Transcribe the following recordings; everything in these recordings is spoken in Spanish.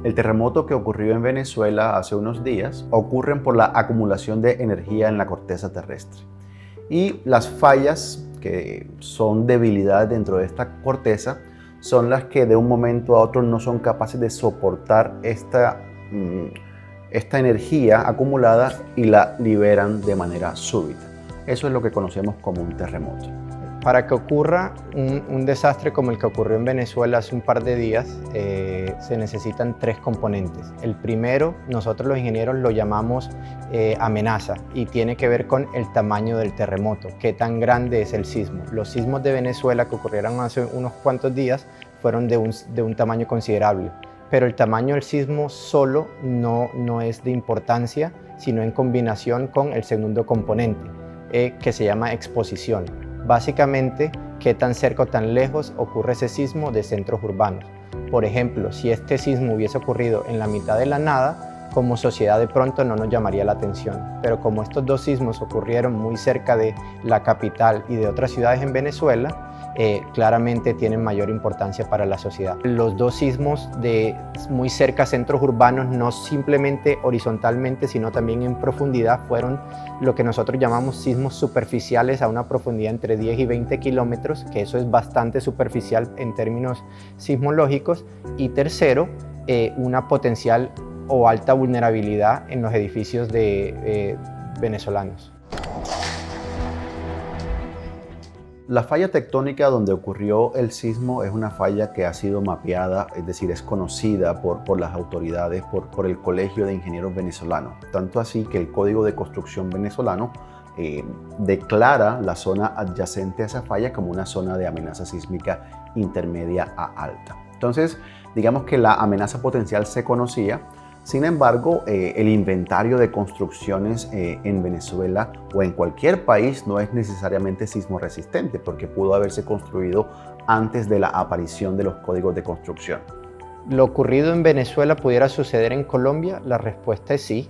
El terremoto que ocurrió en Venezuela hace unos días ocurre por la acumulación de energía en la corteza terrestre. Y las fallas, que son debilidades dentro de esta corteza, son las que de un momento a otro no son capaces de soportar esta energía acumulada y la liberan de manera súbita. Eso es lo que conocemos como un terremoto. Para que ocurra un desastre como el que ocurrió en Venezuela hace un par de días, se necesitan tres componentes. El primero, nosotros los ingenieros lo llamamos amenaza y tiene que ver con el tamaño del terremoto, qué tan grande es el sismo. Los sismos de Venezuela que ocurrieron hace unos cuantos días fueron de un tamaño considerable, pero el tamaño del sismo solo no es de importancia, sino en combinación con el segundo componente, que se llama exposición. Básicamente, qué tan cerca o tan lejos ocurre ese sismo de centros urbanos. Por ejemplo, si este sismo hubiese ocurrido en la mitad de la nada, como sociedad de pronto no nos llamaría la atención. Pero como estos dos sismos ocurrieron muy cerca de la capital y de otras ciudades en Venezuela, claramente tienen mayor importancia para la sociedad. Los dos sismos de muy cerca a centros urbanos, no simplemente horizontalmente, sino también en profundidad, fueron lo que nosotros llamamos sismos superficiales a una profundidad entre 10 y 20 kilómetros, que eso es bastante superficial en términos sismológicos. Y tercero, una potencial o alta vulnerabilidad en los edificios venezolanos. La falla tectónica donde ocurrió el sismo es una falla que ha sido mapeada, es decir, es conocida por las autoridades, por el Colegio de Ingenieros Venezolanos. Tanto así que el Código de Construcción venezolano declara la zona adyacente a esa falla como una zona de amenaza sísmica intermedia a alta. Entonces, digamos que la amenaza potencial se conocía. Sin embargo, el inventario de construcciones en Venezuela o en cualquier país no es necesariamente sismo resistente, porque pudo haberse construido antes de la aparición de los códigos de construcción. ¿Lo ocurrido en Venezuela pudiera suceder en Colombia? La respuesta es sí.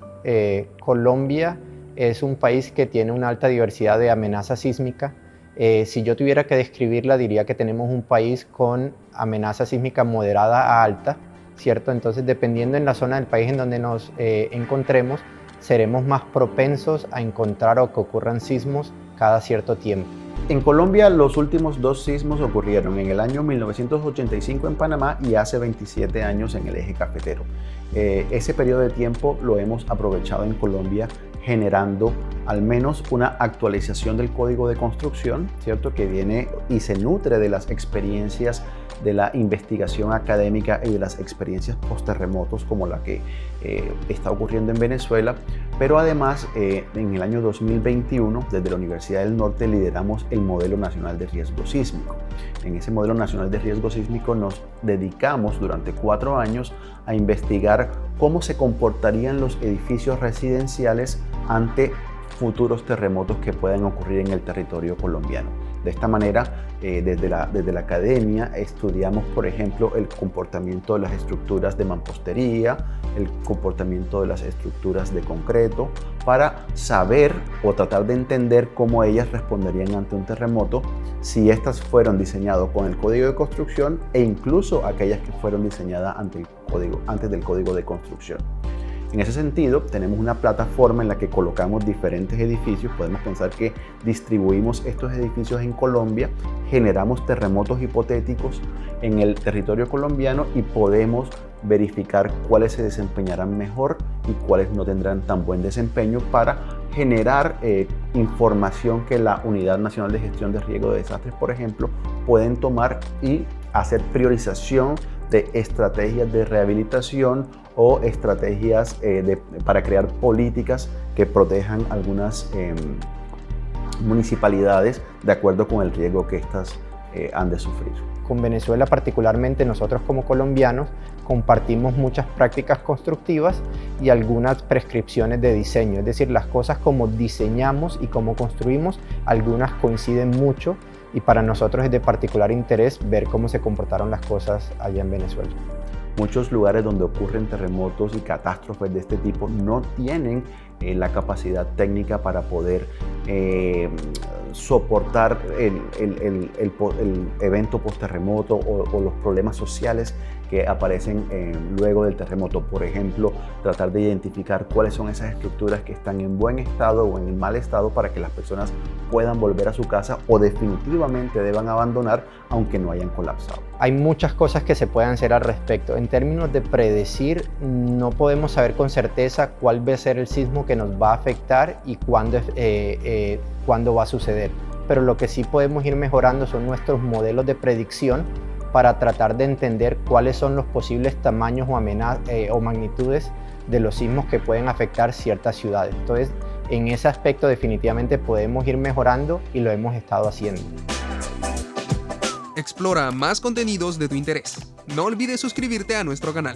Colombia es un país que tiene una alta diversidad de amenaza sísmica. Si yo tuviera que describirla, diría que tenemos un país con amenaza sísmica moderada a alta, ¿cierto? Entonces, dependiendo en la zona del país en donde nos encontremos, seremos más propensos a encontrar o que ocurran sismos cada cierto tiempo. En Colombia, los últimos dos sismos ocurrieron en el año 1985 en Panamá y hace 27 años en el eje cafetero. Ese periodo de tiempo lo hemos aprovechado en Colombia generando al menos una actualización del código de construcción, ¿cierto? Que viene y se nutre de las experiencias de la investigación académica y de las experiencias post-terremotos como la que está ocurriendo en Venezuela. Pero además, en el año 2021, desde la Universidad del Norte lideramos el Modelo Nacional de Riesgo Sísmico. En ese Modelo Nacional de Riesgo Sísmico nos dedicamos durante 4 años a investigar cómo se comportarían los edificios residenciales ante futuros terremotos que puedan ocurrir en el territorio colombiano. De esta manera, desde la academia estudiamos, por ejemplo, el comportamiento de las estructuras de mampostería, el comportamiento de las estructuras de concreto, para saber o tratar de entender cómo ellas responderían ante un terremoto, si estas fueron diseñadas con el código de construcción e incluso aquellas que fueron diseñadas antes del código de construcción. En ese sentido, tenemos una plataforma en la que colocamos diferentes edificios. Podemos pensar que distribuimos estos edificios en Colombia, generamos terremotos hipotéticos en el territorio colombiano y podemos verificar cuáles se desempeñarán mejor y cuáles no tendrán tan buen desempeño para generar información que la Unidad Nacional de Gestión de Riesgo de Desastres, por ejemplo, pueden tomar y hacer priorización de estrategias de rehabilitación o estrategias para crear políticas que protejan algunas municipalidades de acuerdo con el riesgo que éstas han de sufrir. Con Venezuela particularmente, nosotros como colombianos compartimos muchas prácticas constructivas y algunas prescripciones de diseño, es decir, las cosas como diseñamos y como construimos, algunas coinciden mucho y para nosotros es de particular interés ver cómo se comportaron las cosas allá en Venezuela. Muchos lugares donde ocurren terremotos y catástrofes de este tipo no tienen la capacidad técnica para poder soportar el evento post-terremoto o los problemas sociales que aparecen luego del terremoto. Por ejemplo, tratar de identificar cuáles son esas estructuras que están en buen estado o en mal estado para que las personas puedan volver a su casa o definitivamente deban abandonar aunque no hayan colapsado. Hay muchas cosas que se pueden hacer al respecto. En términos de predecir, no podemos saber con certeza cuál va a ser el sismo que nos va a afectar y cuándo va a suceder. Pero lo que sí podemos ir mejorando son nuestros modelos de predicción para tratar de entender cuáles son los posibles tamaños o magnitudes de los sismos que pueden afectar ciertas ciudades. Entonces, en ese aspecto definitivamente podemos ir mejorando y lo hemos estado haciendo. Explora más contenidos de tu interés. No olvides suscribirte a nuestro canal.